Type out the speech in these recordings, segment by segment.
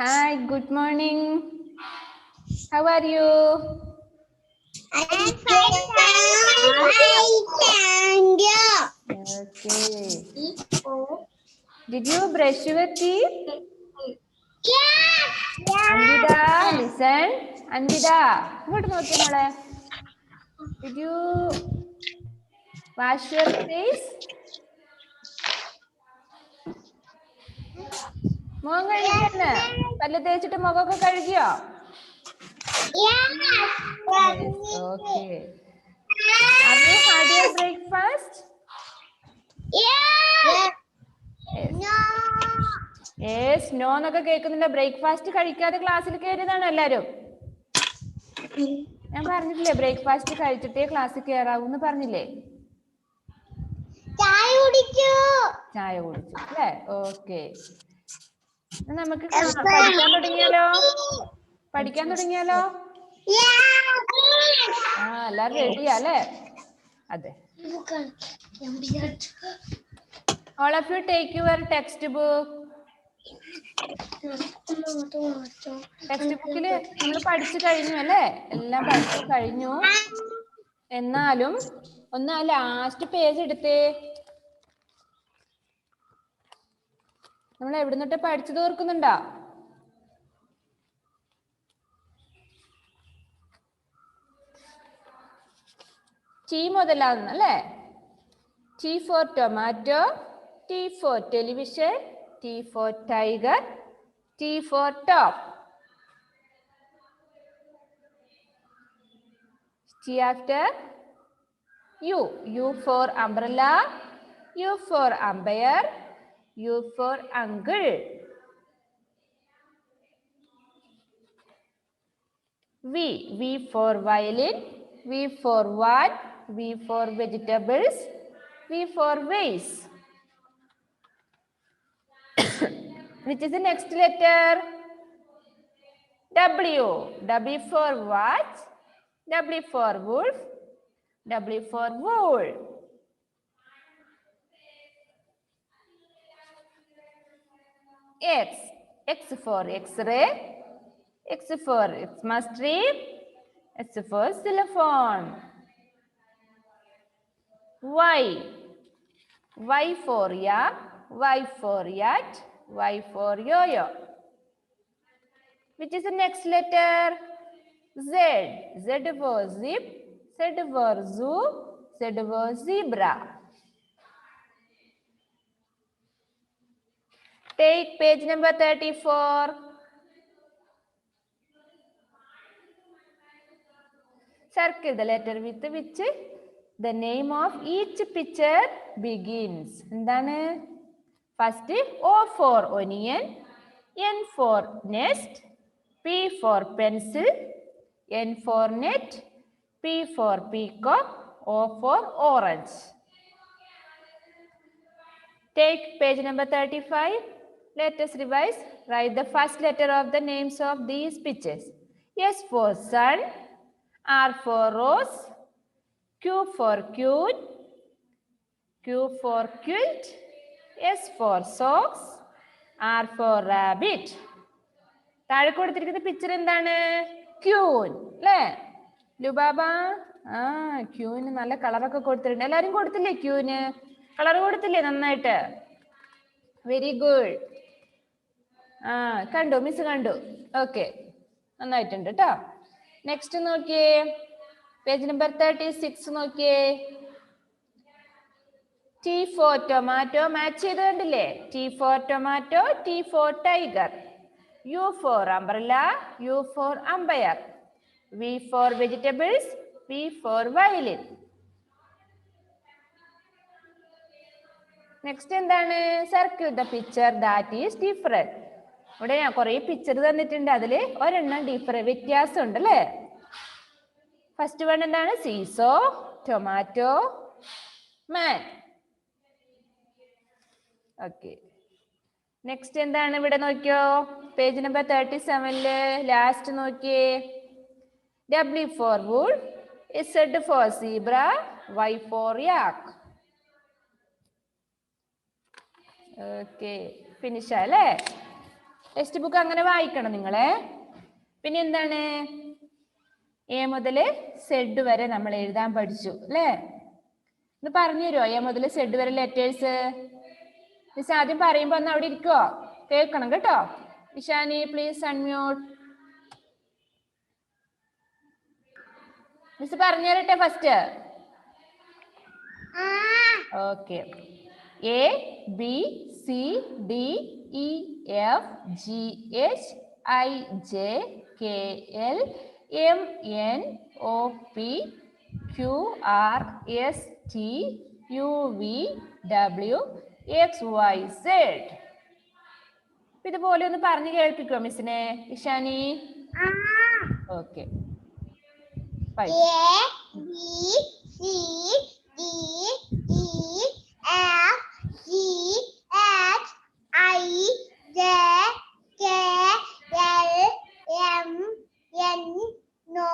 Hi, good morning. How are you? I'm fine, thank you. Okay. Did you brush your teeth? Yes. Anvida, listen. Anvida, what about you, Mole? Did you wash your face? മുഖം കഴുകിയെന്ന് പല്ല് തേച്ചിട്ട് മുഖമൊക്കെ കഴുകിയോ? Yes, okay. Have you had your breakfast? Yes. Yes. No. Yes, no എന്നൊക്കെ കേൾക്കുന്നില്ല. Breakfast കഴിക്കാതെ ക്ലാസ്സിൽ കയറിയതാണ് എല്ലാരും. ഞാൻ പറഞ്ഞിട്ടില്ലേ ബ്രേക്ക്ഫാസ്റ്റ് കഴിച്ചിട്ടേ ക്ലാസ്സിൽ കയറാവൂ എന്ന് പറഞ്ഞില്ലേ? ചായ കുടിച്ചു. ചായ കുടിച്ചു അല്ലേ? ഓക്കെ. നമുക്ക് പഠിക്കാൻ തുടങ്ങിയാലോ? പഠിക്കാൻ തുടങ്ങിയാലോ? ആ എല്ലാരും റെഡിയാ അല്ലേ? അതെ. All of you take your textbook. Text ബുക്കില് നമ്മൾ പഠിച്ചു കഴിഞ്ഞു അല്ലേ? എല്ലാം പഠിച്ചു കഴിഞ്ഞു. എന്നാലും ഒന്ന് ആ ലാസ്റ്റ് പേജ് എടുത്തേ. നമ്മൾ എവിടുന്നിട്ട് പഠിച്ചത് ഓർക്കുന്നുണ്ടോ? ടി മുതലാകുന്നു അല്ലേ? T for tomato, T for television, T for tiger, T for top. T after U. U for umbrella, U for umpire, U for uncle. V. V for violin, V for what, V for vegetables, V for vase. Which is the next letter? W. W for what? W for wolf, W for wool. X. X for X-ray, X for Xmas tree, X for xylophone. Y. Y for yak, Y for yacht, Y for yo-yo. Which is the next letter? Z. Z for zip, Z for zoo, Z for zebra. Take page number 34. Circle the letter with which the name of each picture begins. എന്താണ്? First O for onion, N for nest, P for pencil, N for net, P for peacock, O for orange. Take page number 35. Let us revise. Write the first letter of the names of these pictures. S for sun, R for rose, Q for cute, Q for quilt, S for socks, R for rabbit. താഴെ കൊടുത്തിരിക്കുന്ന picture എന്താണ്? Queen അല്ലേ ലുബാബ? ആ ക്യൂന് നല്ല കളറൊക്കെ കൊടുത്തിട്ടുണ്ട്. എല്ലാരും കൊടുത്തില്ലേ ക്യൂന്? കളർ കൊടുത്തില്ലേ നന്നായിട്ട്? Very good. ആ കണ്ടു, മിസ് കണ്ടു. ഓക്കെ, നന്നായിട്ടുണ്ട് കേട്ടോ. നെക്സ്റ്റ് നോക്കിയേ, പേജ് നമ്പർ 36 നോക്കിയേ. T for tomato മാച്ച് ചെയ്ത് കണ്ടില്ലേ? T for tomato, T for tiger, U for umbrella, U for umpire, V for vegetables, V for violin. Next എന്താണ്? Circle the picture that is different. ഇവിടെ ഞാൻ കുറെ picture തന്നിട്ടുണ്ട്, അതിൽ ഒരെണ്ണം വ്യത്യാസം ഉണ്ട് അല്ലേ? ഫസ്റ്റ് വൺ എന്താണ്? സീസോ, ടൊമാറ്റോ, മാൻ. ഓക്കെ, നെക്സ്റ്റ് എന്താണ്? ഇവിടെ നോക്കിയോ, പേജ് നമ്പർ 37 ലാസ്റ്റ് നോക്കിയേ. W for wool, Z for zebra, Y for yak. Okay, finish അല്ലേ? ടെക്സ്റ്റ് ബുക്ക് അങ്ങനെ വായിക്കണം നിങ്ങളെ. പിന്നെ എന്താണ്, എ മുതൽ സെഡ് വരെ നമ്മൾ എഴുതാൻ പഠിച്ചു അല്ലേ? ഇത് പറഞ്ഞു തരുമോ എ മുതൽ സെഡ് വരെ ലെറ്റേഴ്സ്? മിസ് ആദ്യം പറയുമ്പോ ഒന്ന് അവിടെ ഇരിക്കുവോ? കേൾക്കണം കേട്ടോ. Ishani please unmute. മിസ് പറഞ്ഞു തരട്ടെ first? Okay. A B C D E F G H I J K L M N O P Q R S T U V W X Y Z. ഇതുപോലെ ഒന്ന് പറഞ്ഞു കേൾപ്പിക്കുമോ മിസ്സിനെ Ishani? Okay. A, B, C, D, E, F, G, H, I, J, K, L, M, N, O,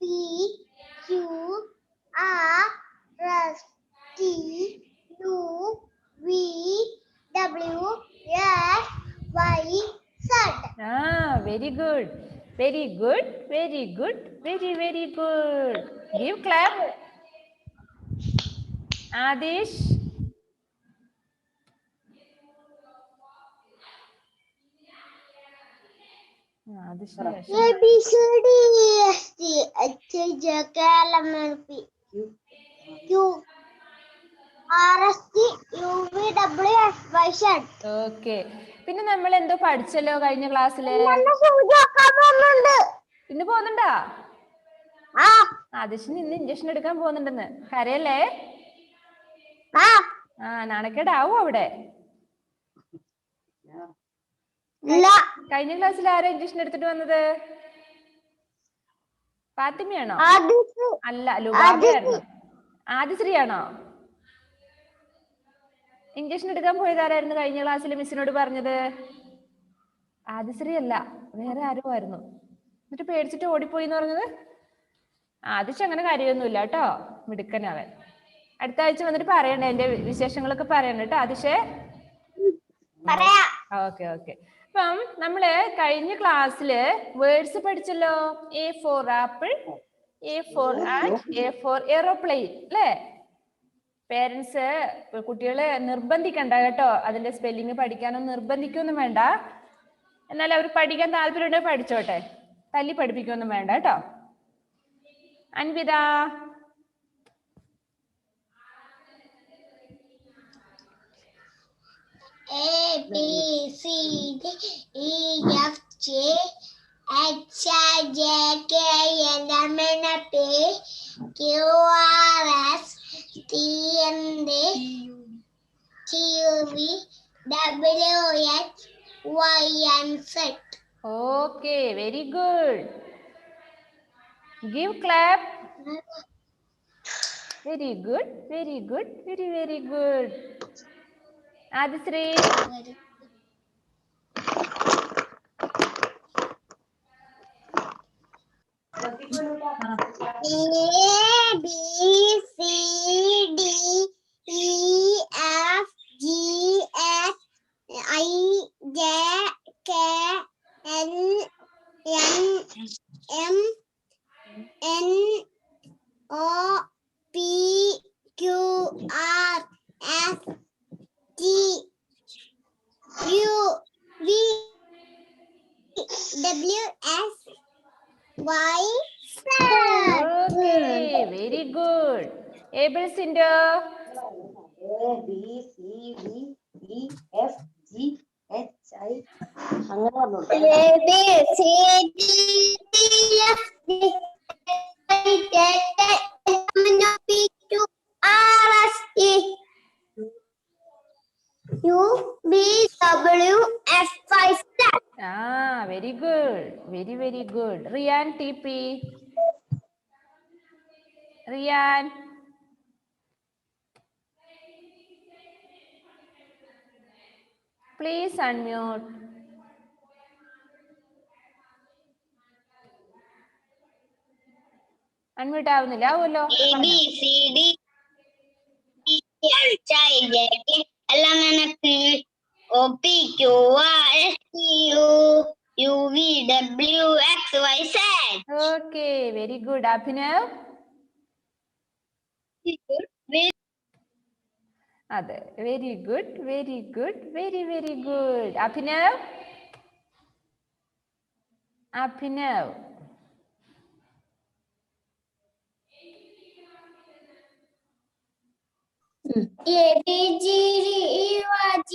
P, Q, R, S, T, U, V, W, X, Y, Z. Very good. Very good. Very good. Very, very good. Give clap. Adish. Adish. A, B, C, D, E, F, G, H, I, J, K, L, M, N, P, Q, R, S, T, U, V, W, X, Y, Z. Okay. പിന്നെ നമ്മൾ എന്തോ പഠിച്ചല്ലോ കഴിഞ്ഞ ക്ലാസ്സില്? ഇന്ന് പോകുന്നുണ്ടാ? ആദിഷിന് ഇന്ന് injection എടുക്കാൻ പോകുന്നുണ്ടെന്ന്. കരയല്ലേ? നാണക്കേടാവോ അവിടെ? കഴിഞ്ഞ ക്ലാസ്സിൽ ആരാ ഇഞ്ചക്ഷൻ എടുത്തിട്ട് വന്നത്? ഫാത്തിമയാണോ? അല്ല, ലുബാബയായിരുന്നു. ആദിശ്രീ ആണോ? ഇഞ്ചക്ഷൻ എടുക്കാൻ പോയതാരായിരുന്നു കഴിഞ്ഞ ക്ലാസ്സിൽ മിസ്സിനോട് പറഞ്ഞത്? ആദിശ്രീ അല്ല, വേറെ ആരോ ആയിരുന്നു. എന്നിട്ട് പേടിച്ചിട്ട് ഓടിപ്പോയി എന്ന് പറഞ്ഞത്? ആദിശ് അങ്ങനെ കാര്യമൊന്നുമില്ല കേട്ടോ, മിടുക്കനവൻ. അടുത്ത ആഴ്ച വന്നിട്ട് പറയണേ, എന്റെ വിശേഷങ്ങളൊക്കെ പറയണം കേട്ടോ ആദിശേ. Okay okay. അപ്പം നമ്മള് കഴിഞ്ഞ ക്ലാസ്സില് വേർഡ്സ് പഠിച്ചല്ലോ. A for apple, A for and, A for aeroplane അല്ലേ? പേരൻസ് കുട്ടികളെ നിർബന്ധിക്കണ്ട കേട്ടോ, അതിന്റെ സ്പെല്ലിങ് പഠിക്കാനൊന്നും നിർബന്ധിക്കൊന്നും വേണ്ട. എന്നാൽ അവർ പഠിക്കാൻ താല്പര്യമുണ്ടെങ്കിൽ പഠിച്ചോട്ടെ, തല്ലി പഠിപ്പിക്കൊന്നും വേണ്ട കേട്ടോ. Anvitha. A, B, C, D, E, F, G, H, I, J, K, L, M, N, P, Q, R, S, T, N, D, T, U, V, W, X, Y, and Z. Okay, very good. Give clap. Very good, very good, very, very good. Adisri. A, B, C, D, E, F, G, H, I, J, K, L, M, N, O, P, Q, R, S, T, U, V, W, X, Y, Z. Okay, very good. Able Cinder. A, B, C, D, E, F, G, H, I. അങ്ങനെ പറഞ്ഞോളൂ. A, B, C, D, E, F, G, H, I, J, K, L, M, N, P, Q, R, S, T, U, V, W, X, Y, Z. Very good. Very, very good. Rian TP. Rian. Please unmute. Unmute ആവുന്നില്ല, ആവുമല്ലോ. A, B, C, D, E, F, G, H, I, J, K, L, M, N, P, O, P, Q, R, S, T, U, U V W X Y Z. Okay, very good. Abhinav? അതെ, very good, very good, very very good. Abhinav? Abhinav? A B G D E Y G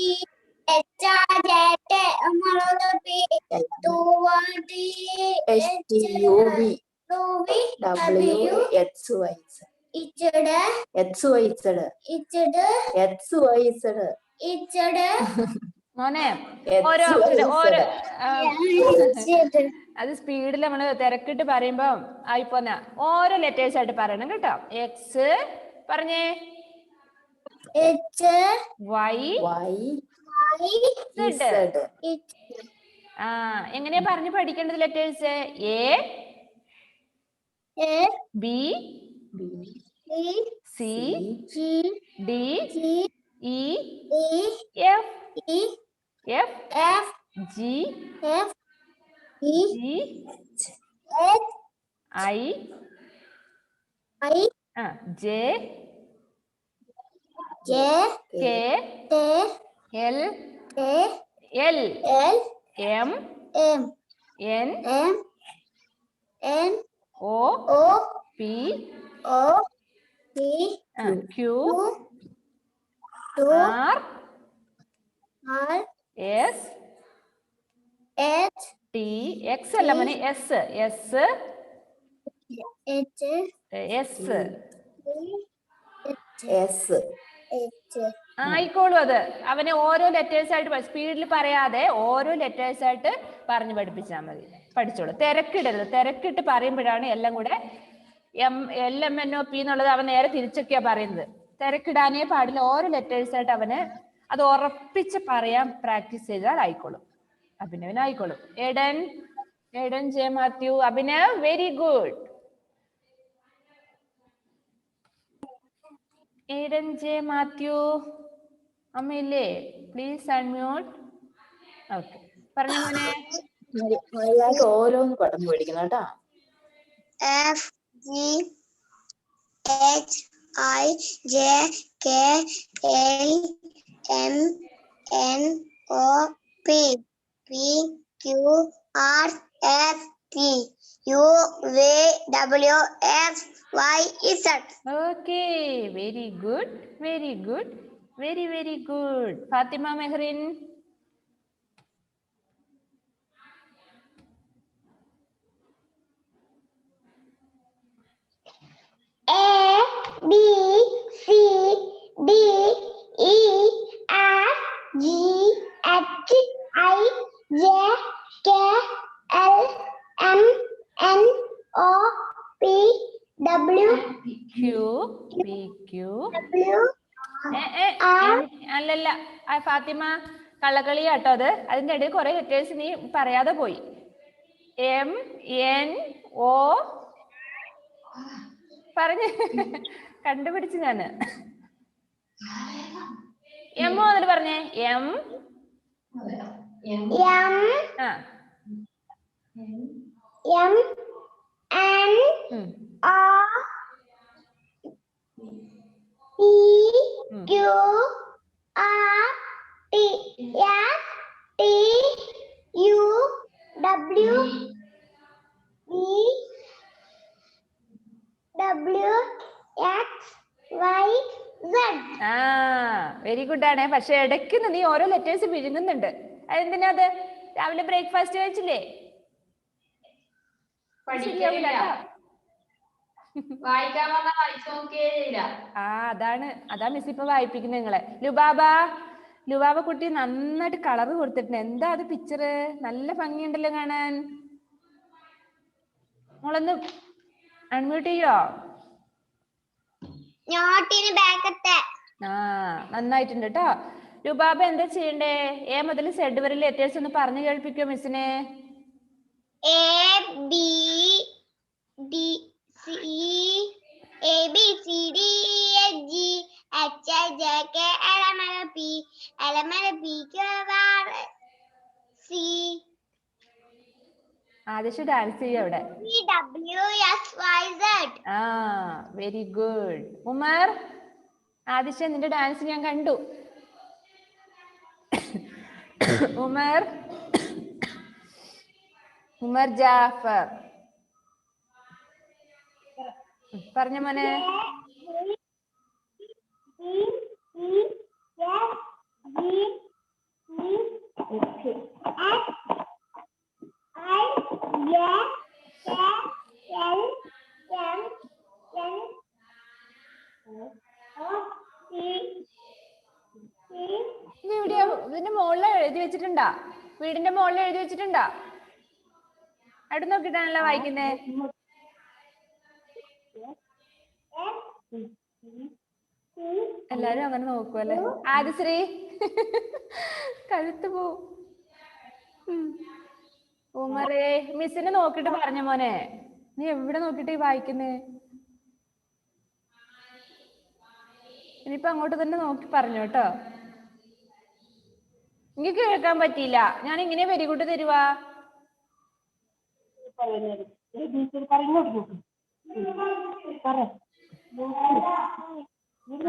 H I J K L M N O P Q R S T U V W X Y Z. മോനെ ഓരോ അക്ഷരം ഓരോ അത് സ്പീഡിൽ നമ്മൾ തിരക്കിട്ട് പറയുമ്പോ ആയിപ്പോന്ന ഓരോ ലെറ്റേഴ്സ് ആയിട്ട് പറയണം കേട്ടോ. എക്സ് പറഞ്ഞേ, വൈ സെഡ്. ആ, എങ്ങനെയാ പറഞ്ഞു പഠിക്കേണ്ടത് letters? A B C D E F G I J K L M N O P Q R S T. X അല്ല മോനെ, എസ് എസ് എസ് ആയിക്കോളൂ. അത് അവനെ ഓരോ ലെറ്റേഴ്സ് ആയിട്ട് സ്പീഡിൽ പറയാതെ ഓരോ ലെറ്റേഴ്സ് ആയിട്ട് പറഞ്ഞു പഠിപ്പിച്ചാൽ മതി, പഠിച്ചോളൂ. തിരക്കിടരുത്, തിരക്കിട്ട് പറയുമ്പോഴാണ് എല്ലാം കൂടെ LMNOP എന്നുള്ളത് അവൻ നേരെ തിരിച്ചൊക്കെയാ പറയുന്നത്. തിരക്കിടാനേ പാടില്ല. ഓരോ ലെറ്റേഴ്സ് ആയിട്ട് അവന് അത് ഉറപ്പിച്ച് പറയാൻ പ്രാക്ടീസ് ചെയ്താൽ ആയിക്കോളും. അഭിനവനായിക്കോളും. Eden J Mathew. Abhinav, very good. Eden J Mathew അമ്മയില്ലേ? Please unmute. ഓക്കെ, പറഞ്ഞു മോനെ. ഓരോന്ന് പറഞ്ഞു പഠിക്കണം കേട്ടാ. F G H I J K L M N O P P Q R S T U V W X Y Z. Okay, very good, very good, very very good. Fathima Mehrin. A B C D E F G H I J K L M N O P W Q P Q. W അല്ലല്ല, ഫാത്തിമ കള്ളക്കളിയാട്ടോ അത്. അതിന്റെ ഇടയിൽ കുറെ letters നീ പറയാതെ പോയി. M N O പറഞ്ഞ് കണ്ടുപിടിച്ച് ഞാന്. എം എന്നിട്ട് പറഞ്ഞേ. എം ആ M N O P Q R T S T U W E W X Y Z. ആ, വെരി ഗുഡ് ആണ്. പക്ഷെ ഇടയ്ക്ക് നീ ഓരോ ലെറ്റേഴ്സ് വിഴുങ്ങുന്നുണ്ട്. അതെന്തിനാ? അത് രാവിലെ ബ്രേക്ക്ഫാസ്റ്റ് കഴിച്ചില്ലേ? ശരിയാവില്ല കേട്ടോ. ആ, അതാ മിസ് ഇപ്പൊ വായിപ്പിക്കുന്നത് നിങ്ങളെ. ലുബാബ കുട്ടി നന്നായിട്ട് കളർ കൊടുത്തിട്ടുണ്ട്. എന്താ അത് പിക്ചറ്? നല്ല ഭംഗിയുണ്ടല്ലോ കാണാൻ. മോളൊന്ന് അൺമ്യൂട്ട് ചെയ്യോ? നോട്ടിന് ബാക്കത്തെ. ആ, നന്നായിട്ടുണ്ട് കേട്ടോ. ലുബാബ എന്താ ചെയ്യണ്ടേ? എ മുതൽ സെഡ് വരെ ലെറ്റേഴ്സ് ഒന്ന് പറഞ്ഞു കേൾപ്പിക്കോ മിസ്സിനെ? A B C D E F G H I J K L M N O P Q R S T Adish dance ചെയ്യും അവിടെ. WXYZ. ആ വെരി ഗുഡ്. ഉമർ, ആദിശ നിന്റെ ഡാൻസ് ഞാൻ കണ്ടു. ഉമർ, ഉമർ ജാഫർ പറഞ്ഞ മോനെ. ഇത് എവിടെയാ? ഇതിന്റെ മുകളിൽ എഴുതി വെച്ചിട്ടുണ്ടാ? വീടിന്റെ മുകളിൽ എഴുതി വെച്ചിട്ടുണ്ടാ? അവിടെ നോക്കിട്ടാണല്ലോ വായിക്കുന്നേ. എല്ലാരും അങ്ങനെ നോക്കുവല്ലേ. ആദിശ്രീ കഴുത്ത് പോവും. ഉമറേ, മിസ്സിനെ നോക്കിട്ട് പറഞ്ഞ മോനെ. നീ എവിടെ നോക്കിട്ട് ഈ വായിക്കുന്നേ? ഇനിയിപ്പൊ അങ്ങോട്ട് തന്നെ നോക്കി പറഞ്ഞു കേട്ടോ. എനിക്ക് കേൾക്കാൻ പറ്റിയില്ല. ഞാൻ ഇങ്ങനെ വെരികൂട്ട് തരുവാ.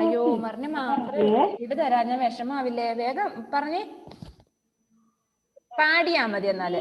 അയ്യോ, ഉമറിന് മാത്രമേ ഇത് തരാ. ഞാൻ വിഷമാവില്ലേ? വേഗം പറഞ്ഞേ. പാടിയാ മതി എന്നാല്.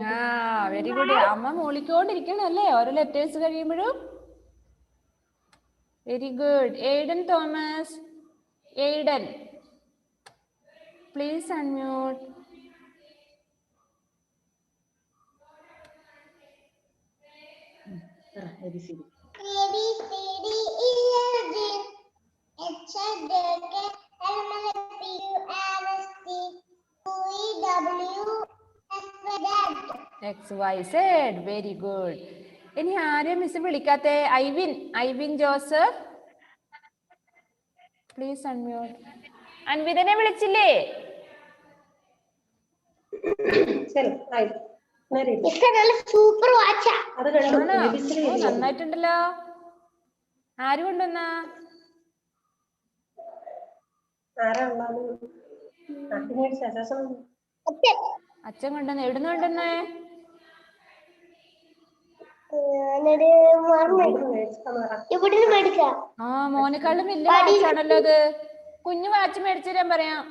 ആ വെരി ഗുഡ്. അമ്മ മൂളിക്കൊണ്ടിരിക്കണല്ലേ ഓരോ ലെറ്റേഴ്സ് കഴിയുമ്പോഴും. Very good. Aiden Thomas, Aiden please unmute. XYZ. Very good. ഇനി ആരെയും മിസ് വിളിക്കാത്തെ? Ivin, Ivin Joseph please unmute. അൻവിതനെ വിളിച്ചില്ലേ? സൂപ്പർ വാച്ചാ. ആണോ? ഓ നന്നായിട്ടുണ്ടല്ലോ. ആര് കൊണ്ടുവന്നാ? അച്ഛൻ കൊണ്ടുവന്ന. എവിടുന്ന് കൊണ്ടുവന്നേ? ആ മോനെക്കാളും വലിയ വാച്ചാണല്ലോ അത്. കുഞ്ഞു വാച്ച് മേടിച്ചു തരാൻ പറയാം.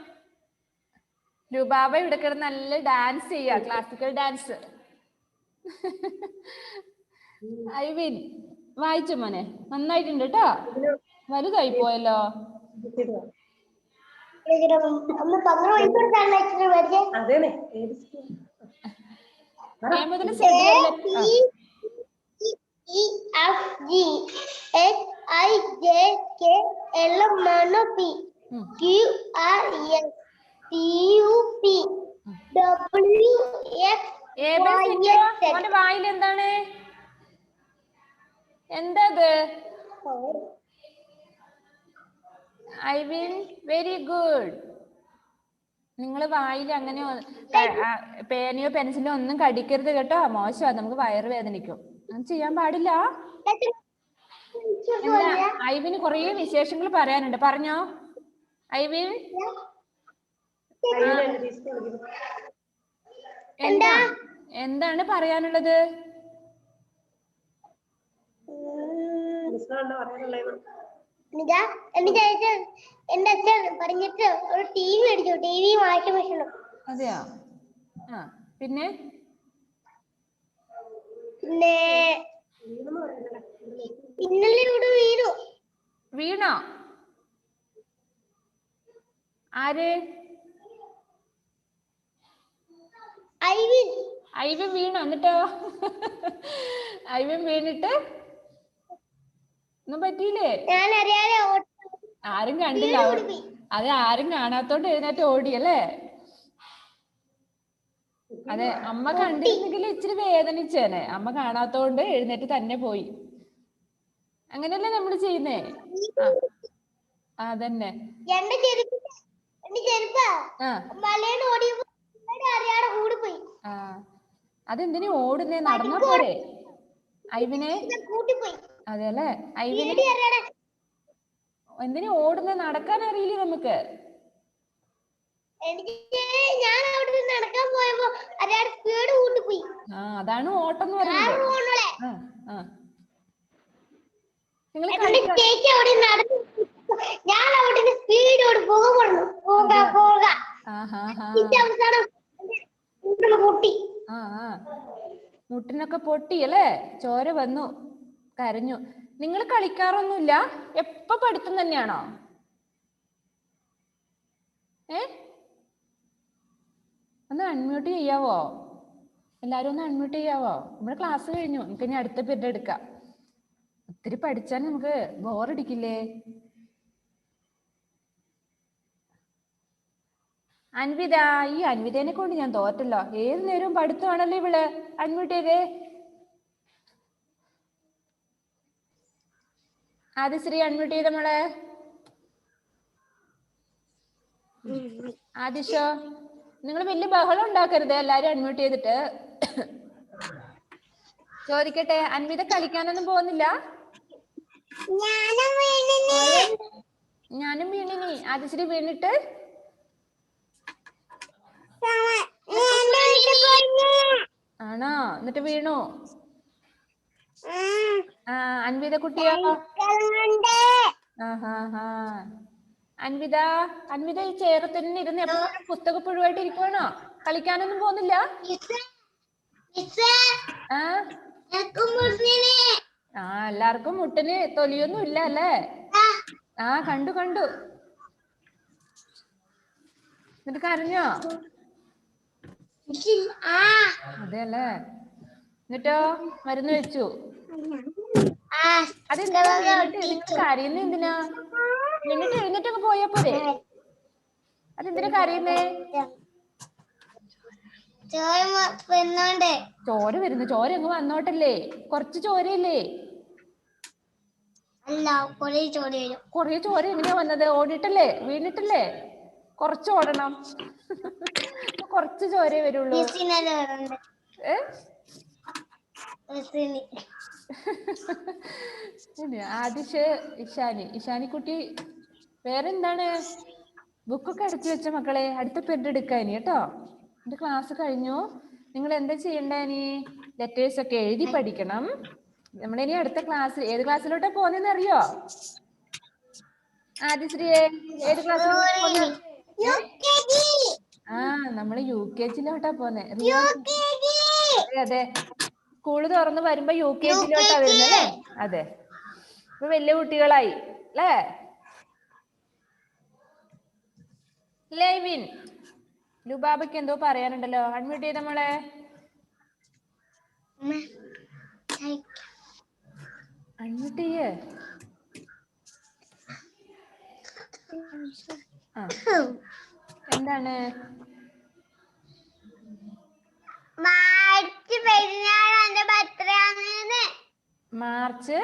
രൂപാബ ഇവിടെ കിടന്ന് നല്ല ഡാൻസ് ചെയ്യാ, ക്ലാസിക്കൽ ഡാൻസ്. ഐവിൻ വായിച്ചു മോനെ, നന്നായിട്ടുണ്ട് കേട്ടോ. വലുതായി പോയല്ലോ. വായിൽ എന്താണ്? എന്താ അത്? Ivin very good. നിങ്ങൾ വായിൽ അങ്ങനെ പേനയോ പെൻസിലോ ഒന്നും കടിക്കരുത് കേട്ടോ. മോശമാണ്, നമുക്ക് വയറ് വേദനിക്കും. അങ്ങനെ ചെയ്യാൻ പാടില്ല. എന്താ ഐവിന് കുറേ വിശേഷങ്ങൾ പറയാനുണ്ട്, പറഞ്ഞോ ഐവിൻ. എന്താണ് പറയാനുള്ളത്? എന്റെ അച്ഛൻ പറഞ്ഞിട്ട് ഒരു TV മേടിച്ചു. TV വാഷിംഗ് മെഷീനും. അതെയോ? ആ പിന്നെ ഇന്നലെ ഇവിടെ വീണു. വീണോ? ആര്? ഐവിൻ. ഐവിൻ വീണോ? എന്നിട്ടോ? ഐവിൻ വീണിട്ട് ഒന്നും പറ്റിയില്ലേ? ഞാൻ അറിയാതെ ആരും കണ്ടില്ല. അത് ആരും കാണാത്തോണ്ട് എഴുന്നേറ്റ് ഓടിയല്ലേ? അതെ, അമ്മ കണ്ടിരുന്നെങ്കിൽ ഇച്ചിരി വേദനിച്ചേനെ. അമ്മ കാണാത്തോണ്ട് എഴുന്നേറ്റ് തന്നെ പോയി. അങ്ങനെയല്ലേ നമ്മള് ചെയ്യുന്നേ? അതന്നെ. എന്റെ ചെരുപ്പ് മലയുടെ ഓടിയപ്പോ അറിയാതെ കൂടിപ്പോയി. അതെന്തിനു ഓടുന്നേ? നടന്നാ പോരെ ഐവിനെ? കൂട്ടിപ്പോയി. അതെ അല്ലേ? ഐവിനെ എന്തിനു ഓടുന്നേ? നടക്കാൻ അറിയില്ലേ നമുക്ക്? ഞാൻ അവിടെ നടക്കാൻ പോയപ്പോ അറിയാതെ സ്പീഡ് കൂട്ടിപ്പോയി. അതാണ് ഓട്ടം എന്ന് പറയുന്നത്. നിങ്ങൾ ഞാൻ അവിടെ സ്പീഡോട് പോക. മുട്ടിനൊക്കെ പൊട്ടി അല്ലേ? ചോര വന്നു, കരഞ്ഞു. നിങ്ങൾ കളിക്കാറൊന്നുമില്ല? എപ്പോ പഠിത്തം തന്നെയാണോ? ഒന്ന് അൺമ്യൂട്ട് ചെയ്യാവോ? എല്ലാരും ഒന്ന് അൺമ്യൂട്ട് ചെയ്യാവോ? നമ്മുടെ ക്ലാസ് കഴിഞ്ഞു. നമുക്ക് ഇനി അടുത്ത പീരീഡ് എടുക്കാം. ഒത്തിരി പഠിച്ചാൽ നമുക്ക് ബോറടിക്കില്ലേ? അൻവിത, ഈ അൻവിതേനെ കൊണ്ട് ഞാൻ തോറ്റല്ലോ. ഏത് നേരവും പഠിത്തമാണല്ലോ ഇവള്. അൺമ്യൂട്ട് ചെയ്തേ. ആദിശ്രീ അൺമ്യൂട്ട് ചെയ്ത മോളെ. ആദിശോ, നിങ്ങൾ വലിയ ബഹളം ഉണ്ടാക്കരുത്. എല്ലാരും അൺമ്യൂട്ട് ചെയ്തിട്ട്. ചോദിക്കട്ടെ, അൻവിത കളിക്കാനൊന്നും പോകുന്നില്ല? ഞാനും വീണിനി. ആദിശ്രീ വീണിട്ട് ആണോ? എന്നിട്ട് വീണു? അൻവിത കുട്ടിയോ? അൻവിത, അൻവിത ഈ ചേറ് തന്നെ ഇരുന്ന് എപ്പോഴും പുസ്തകപ്പുഴുവായിട്ട് ഇരിക്കുവാണോ? കളിക്കാനൊന്നും പോകുന്നില്ല? എല്ലാവർക്കും മുട്ടിന് തൊലിയൊന്നും ഇല്ല അല്ലേ? കണ്ടു. എന്നിട്ട് കരഞ്ഞോ? അതെ അല്ലേ? എന്നിട്ടോ മരുന്ന് വെച്ചു? അതെന്തിനാ നിങ്ങൾ കരയുന്ന? എന്തിനാ വീണിട്ട് എഴുന്നേറ്റൊക്കെ പോയാ പോരെ? അതെന്തിനാ കരയുന്നേ? ചോര വരുന്നു. ചോര അങ്ങ് വന്നോട്ടല്ലേ? കുറച്ച് ചോരയല്ലേ? കൊറേ ചോര എങ്ങനെയാ വന്നത്? ഓടിയിട്ടല്ലേ? വീണിട്ടല്ലേ? കുറച്ച് ഓടണം. കുറച്ച് ചോരേ വരുള്ളൂ. ആദിഷ്, ഇഷാനിക്കുട്ടി, വേറെന്താണ്? ബുക്കൊക്കെ അടച്ചു വെച്ച മക്കളെ? അടുത്ത പീരീഡ് എടുക്കാം ഇനി കേട്ടോ. എന്റെ ക്ലാസ് കഴിഞ്ഞു. നിങ്ങൾ എന്താ ചെയ്യണ്ടേ? ഇനി ലെറ്റേഴ്സ് ഒക്കെ എഴുതി പഠിക്കണം. നമ്മളിനി അടുത്ത ക്ലാസ് ഏത് ക്ലാസ്സിലോട്ടാ പോകുന്നതെന്ന് അറിയോ? ആദിശ്രീയെ, ഏത് ക്ലാസ്സിലോട്ടാ പോകുന്നത്? നമ്മള് UKG-ലോട്ടാ പോന്നെ. അതെ, സ്കൂള് തുറന്ന് വരുമ്പോ UKG-ലോട്ടാ വരുന്നല്ലേ? അതെ, ഇപ്പൊ വലിയ കുട്ടികളായി അല്ലേ? ലൈവിൻ, ലുബാബയ്ക്ക് എന്തോ പറയാനുണ്ടല്ലോ. അൺമ്യൂട്ട് ചെയ്ത മോളെ. അൺമ്യൂട്ട് ചെയ്യേ. എന്താണ്? മാർച്ച്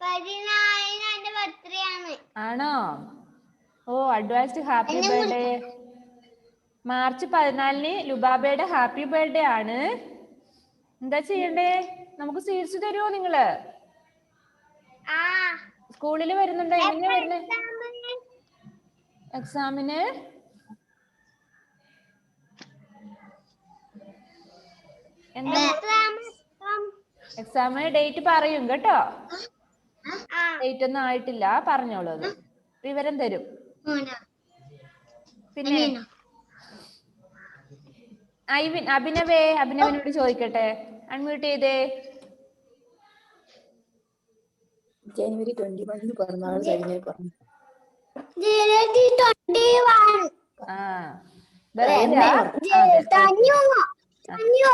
14 ആണോ? Advanced happy birthday. മാർച്ച് 14 ലുബാബയുടെ ഹാപ്പി ബർത്ത്ഡേ ആണ്. എന്താ ചെയ്യണ്ടേ? നമുക്ക് സ്വീറ്റ്സ് തരുമോ നിങ്ങള്? സ്കൂളിൽ വരുന്നുണ്ടോ? എങ്ങനെയാ വരുന്നേ? എക്സാമിന് എക്സാമിന് ഡേറ്റ് പറയും കേട്ടോ. ഡേറ്റ് ഒന്നും ആയിട്ടില്ല, പറഞ്ഞോളൂ. അത് വിവരം തരും. പിന്നെ അഭിനവനോട് ചോദിക്കട്ടെ. അൺമ്യൂട്ട് ചെയ്തേ. ജനുവരി 21 പിറന്നാൾ കഴിഞ്ഞ പറഞ്ഞു. തഞ്ഞു തഞ്ഞു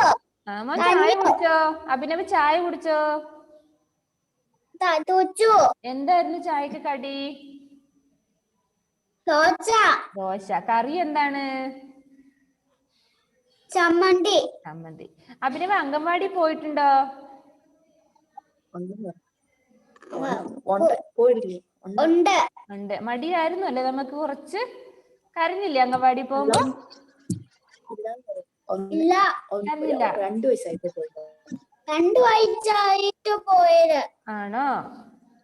മോൻ ചായ കുടിച്ചോ? അഭിനവ് ചായ കുടിച്ചോ? തുച്ചു എന്തായിരുന്നു ചായക്ക് കടി? ദോശ ദോശ. കറി എന്താണ്? ചമ്മന്തി. ചമ്മന്തി. അഭിനവ് അംഗൻവാടി പോയിട്ടുണ്ടോ? ഉണ്ട്. ഉണ്ട്. മടിയായിരുന്നു അല്ലേ നമുക്ക് കുറച്ച്? കരഞ്ഞില്ലേ അംഗൻവാടി പോകുമ്പോ? ഇല്ല, കരഞ്ഞില്ല. 2 വയസ്സായിട്ട് പോയത്. 2 വയസ്സായിട്ട് പോയത്. ആണോ?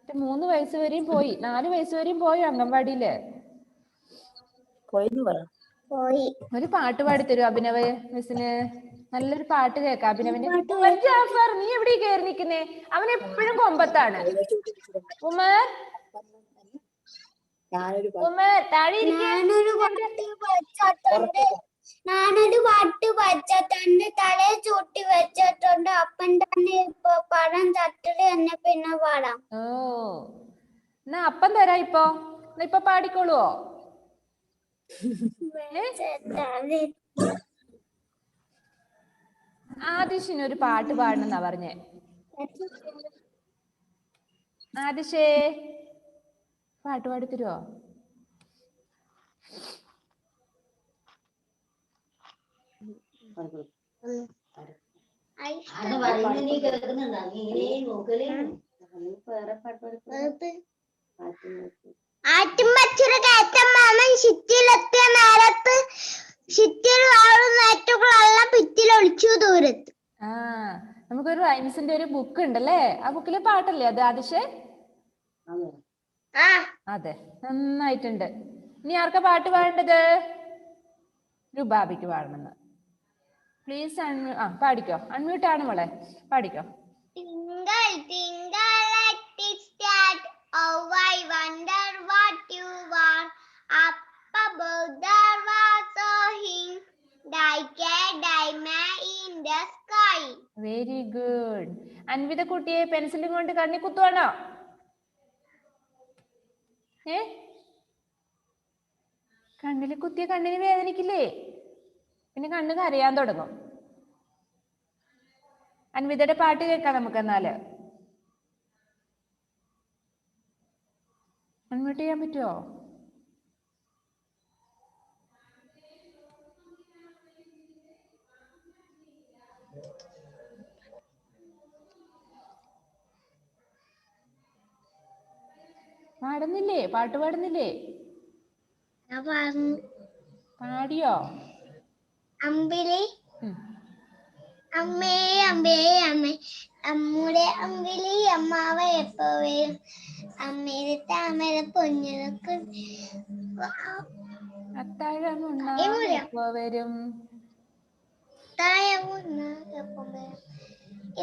3 വയസ്സ് വരെയും പോയി. 4 വയസ്സ് വരെയും പോയോ അംഗൻവാടിയില്? പോയെന്ന് പറ. പോയി. ഒരു പാട്ട് പാടി തരൂ അഭിനവ് മിസ്സിന്? നല്ലൊരു പാട്ട് കേൾക്കാം അഭിനവിന്. ഉമർ ജാഫർ, നീ എവിടെ കയറി നിൽക്കുന്നേ? അവൻ എപ്പോഴും കൊമ്പത്താണ്. ഉമർ, ഉമർ താഴെ ഇരിക്ക്. ഞാനൊരു പാട്ട് പഠിച്ചിട്ടുണ്ട്. തലയെ ചൂട്ടി വെച്ചിട്ടുണ്ട്. അപ്പം തന്നെ ഇപ്പൊ പാടാൻ തട്ടില് തന്നെ പിന്നെ പാടാം. ഓ, എന്നാ അപ്പം തരാ ഇപ്പൊ. ഇപ്പൊ പാടിക്കോളുവോ? ആദിഷിന് ഒരു പാട്ട് പാടണമെന്നാ പറഞ്ഞേ. ആദിഷേ, പാട്ട് പാടി തരുവോ? ആറ്റുംപച്ചിറ കയറ്റം മാമൻ ശിറ്റിലെത്തിയ നേരത്ത് ശിറ്റിൽ വാഴും നേറ്റുകളെല്ലാം ഭിത്തിലൊളിച്ചു ദൂരത്ത്. ആ, നമുക്കൊരു റൈംസിന്റെ ഒരു ബുക്ക് ഉണ്ടല്ലേ? ആ ബുക്കിലെ പാട്ടല്ലേ അത് ആദിഷേ? അതെ, നന്നായിട്ടുണ്ട്. ഇനി ആർക്കാ പാട്ട് പാടേണ്ടത്? രുബാബിക്ക് പാടണമെന്ന്. പ്ലീസ് പാടിക്കോ. അൺമ്യൂട്ട് ആണ് മോളെ, പാടിക്കോ. Twinkle, twinkle, little star, how I wonder what you are. Up above there was a hint, like a diamond in the sky. Very good. Anvitha കുട്ടിയെ പെൻസിലും കൊണ്ട് കണ്ണി കുത്തുവാണോ? കണ്ണിൽ കുത്തിയ കണ്ണിന് വേദനിക്കില്ലേ? പിന്നെ കണ്ണ് കരയാൻ തുടങ്ങും. അൻവിതയുടെ പാട്ട് കേൾക്കാം നമുക്ക്. എന്നാല് അൺമ്യൂട്ട് ചെയ്യാൻ പറ്റുമോ? പാടുന്നില്ലേ? പാട്ട് പാടുന്നില്ലേ? പാടിയോ? അമ്പിളി അമ്മേ അമ്മേ അമ്മേ അമ്മൂടെ അമ്പിളി അമ്മാവ എപ്പോ വരും? അമ്മയുടെ താമര പൊന്നിനൊക്കെ അത്താഴമുണ്ണാൻ വരും.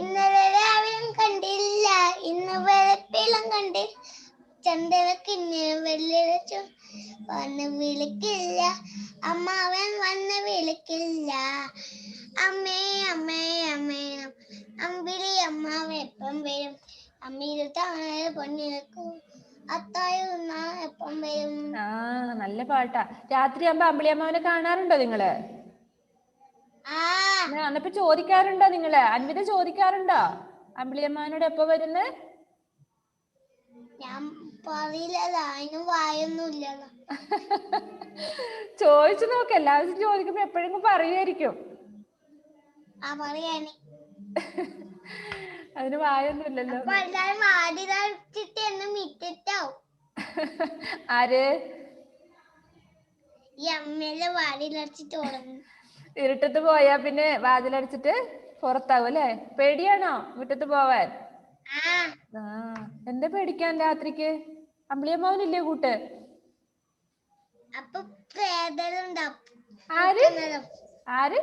ഇന്നലെ രാവിലെ കണ്ടില്ല, ഇന്ന് വെളുപ്പിലും കണ്ടില്ല. ചന്ദ്രക്കിന്ന് വെള്ളിച്ചു വന്ന് വിളിക്കില്ല, അമ്മാവൻ വന്ന് വിളിക്കില്ല. അമ്മേ അമ്മേ അമ്മേ അമ്പിളി അമ്മാവ എപ്പം വരും? അമ്മയുടെ താമര പൊന്നിനൊക്കെ അത്താഴം എപ്പം വരും? ആ, നല്ല പാട്ടാ. രാത്രിയാകുമ്പോ അമ്പിളിയമ്മാവനെ കാണാറുണ്ടോ നിങ്ങള്? അന്നപ്പോ ചോദിക്കാറുണ്ടോ നിങ്ങള്? അൻവിത ചോദിക്കാറുണ്ടോ അമ്പിളിയമ്മാവനോട് എപ്പോ വരുന്ന്? ഞാൻ പറയില്ല, അതിനും വായൊന്നുമില്ല. ചോദിച്ചു നോക്ക്. എല്ലാവരും ചോദിക്കുമ്പോ എപ്പോഴെങ്കിലും പറയുമായിരിക്കും. പറയാന് അതിന് വായൊന്നുമില്ലല്ലോ. ആര്? ഈ അമ്മയിലെ വാടിലടിച്ചിട്ട് തുടങ്ങും. ഇരുട്ടത്ത് പോയാ പിന്നെ വാതിലടിച്ചിട്ട് പുറത്താവും അല്ലേ? പേടിയാണോ മുറ്റത്ത് പോവാൻ? ആ, എന്താ പേടിക്കാൻ രാത്രിക്ക്? അമ്പിളിയമ്മാവനില്ലേ കൂട്ട്? അപ്പൊ പ്രേതലുണ്ടാവും. ആര്? ആര്?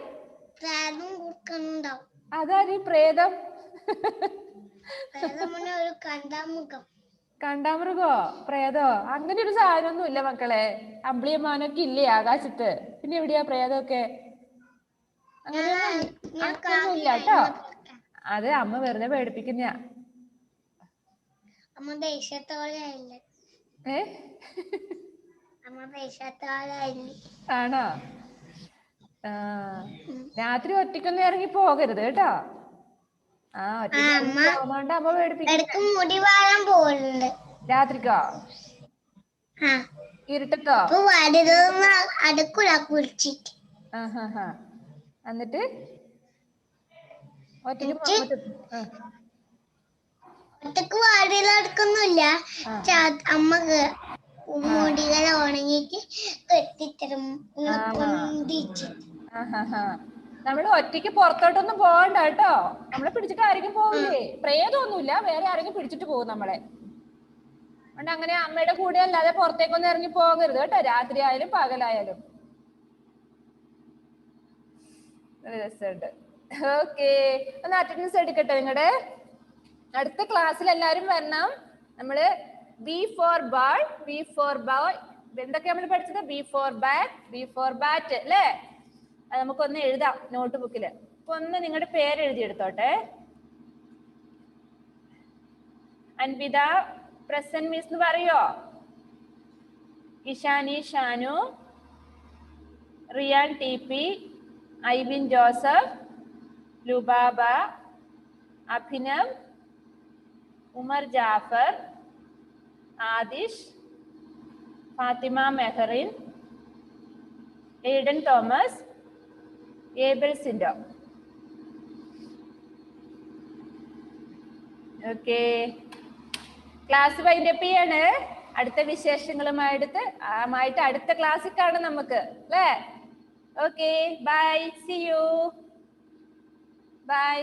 പ്രേതം കൊടുക്കുന്നുണ്ടാവും. അതാര് പ്രേതം? ഒരു കണ്ടാമുഖം. കണ്ടാമൃഗോ? പ്രേതോ? അങ്ങനെ ഒരു സാധനമൊന്നും ഇല്ല മക്കളെ. അമ്പിളിയമ്മാവനൊക്കെ ഇല്ലേ ആകാശത്ത്? പിന്നെ എവിടെയാ പ്രേതമൊക്കെ? അങ്ങനെയൊന്നും ഇല്ല കേട്ടോ. അത് അമ്മ വെറുതെ പേടിപ്പിക്കുന്ന. അമ്മ ദേഷ്യത്തോടെ ആണോ? ആ രാത്രി ഒറ്റയ്ക്കൊന്നും ഇറങ്ങി പോകരുത് കേട്ടോ. ആ ഒറ്റയ്ക്ക് ഇറങ്ങി അമ്മ പോകുന്നോണ്ട് അമ്മ പേടിപ്പിക്കും. ഇടക്ക് മുടി വാഴാൻ പോകുന്നുണ്ട്. രാത്രിക്കോ? ആ ഇരുട്ടത്തോ? അപ്പൊ വലുതൊന്നും അടുക്കൂല കുളിച്ചിട്ട്. എന്നിട്ട് ഒറ്റയ്ക്ക് ഒറ്റക്ക് വാടിയിലടക്കൊന്നുമില്ല. അമ്മക്ക് മുടികൾ ഉണങ്ങിട്ട് കെട്ടിത്തരും പൊന്തിച്ച്. നമ്മള് ഒറ്റയ്ക്ക് പുറത്തോട്ടൊന്നും പോകണ്ട കേട്ടോ. നമ്മളെ പിടിച്ചിട്ട് ആരെങ്കിലും പോകില്ലേ? പ്രേതമൊന്നുമില്ല, വേറെ ആരെങ്കിലും പിടിച്ചിട്ട് പോകും നമ്മളെ. അതുകൊണ്ട് അങ്ങനെ അമ്മയുടെ കൂടെ അല്ലാതെ പുറത്തേക്കൊന്നും ഇറങ്ങി പോകരുത് കേട്ടോ, രാത്രി ആയാലും പകലായാലും. രസമുണ്ട്. ഓക്കെ, ഒന്ന് അറ്റൻഡൻസ് എടുക്കട്ടെ നിങ്ങളുടെ. അടുത്ത ക്ലാസ്സിൽ എല്ലാരും വരണം. നമ്മള് B for ball, B for ball, എന്തൊക്കെ നമ്മൾ പഠിച്ചത്? B for bat, B for bat അല്ലേ? അത് നമുക്കൊന്ന് എഴുതാം നോട്ട് ബുക്കില്. അപ്പൊ ഒന്ന് നിങ്ങളുടെ പേര് എഴുതിയെടുത്തോട്ടെ. അൻവിത പ്രസന്റ് മിസ് എന്ന് പറയോ? Ishani Shanu, Riyan T P, Aibin Joseph, Lubaba, Abhinav, Umar Jaffer, Aadish, Fathima Mehrin, Aidan Thomas, Abel Sindo. Okay, class wind up ചെയ്യാണ്. അടുത്ത വിശേഷങ്ങളുമായിട്ട് അടുത്ത ക്ലാസ്സിൽ കാണാം നമുക്ക് അല്ലേ? Okay, bye, see you, by.